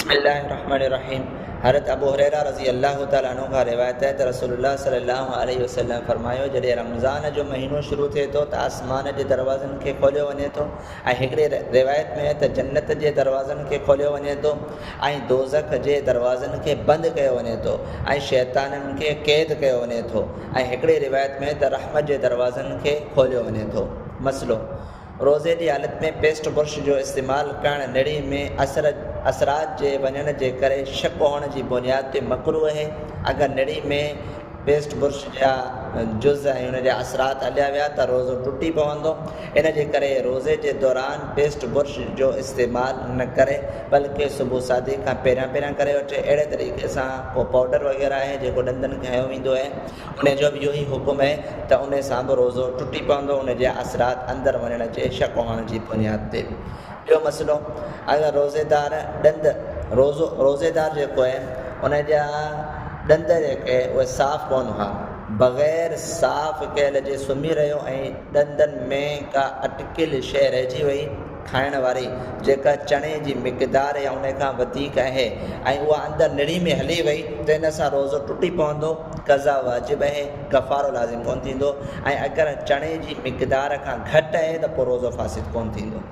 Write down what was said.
बिस्मिल्लाहिर्रहमानिर्रहीम। हज़रत अबू हुरैरा रज़ी अल्लाह तआला अन्हु खां रिवायत है त रसूलुल्लाह सल्लल्लाहु अलैहि वसल्लम फरमायो, जॾहिं रमज़ान जो महीनो शुरू थिए थो त आसमान जे दरवाज़नि खे खोलियो वञे थो ऐं हिकिड़ी रिवायत में त जन्नत जे दरवाज़नि खे खोलियो वञे थो ऐं दोज़ख जे दरवाज़नि खे बंदि कयो वञे थो ऐं शैताननि खे क़ैद कयो वञे थो ऐं हिकिड़ी रिवायत में त रहमत जे दरवाज़नि खे खोलियो वञे थो। मसइलो, रोज़े जी हालत में पेस्ट बुरुश जो इस्तेमालु करणु निड़ी में असरात जे वञण जे करे शक हुअण जी बुनियाद ते मकरूह आहे। अगरि निड़ी में पेस्ट बुरुश जा जुज़ ऐं उन जा असरात हलिया विया त रोज़ो टुटी पवंदो। इन जे करे रोज़े जे दौरान पेस्ट बुरुश जो इस्तेमालु न करे, बल्कि सुबुह सादी खां पहिरियां करे वठे। अहिड़े तरीक़े सां को पाउडर वग़ैरह आहे जेको ॾंदनि खे हयो वेंदो आहे, उन जो बि इहो ई हुकुम आहे त उन सां बि रोज़ो टुटी पवंदो, उन जा असरात अंदरि वञण जे शक हुअण जी बुनियाद ते। ॿियो मसइलो, अगरि रोज़ेदार जेको आहे उन जा ॾंद जेके उहे साफ़ु कोन हुआ, बग़ैर साफ़ कयल जे सुम्ही रहियो ऐं ॾंदनि में का अटकियल शइ रहिजी वई खाइण वारी, जेका चणे जी मिक़दार या उन खां वधीक आहे ऐं उहा अंदरि निड़ी में हली वई त इन सां रोज़ो टुटी पवंदो, क़ज़ा वाजिबु आहे, कफ़ारो लाज़िम कोन थींदो। ऐं अगरि चणे जी मिक़दार खां घटि आहे त पोइ रोज़ो फ़ासिद कोन थींदो।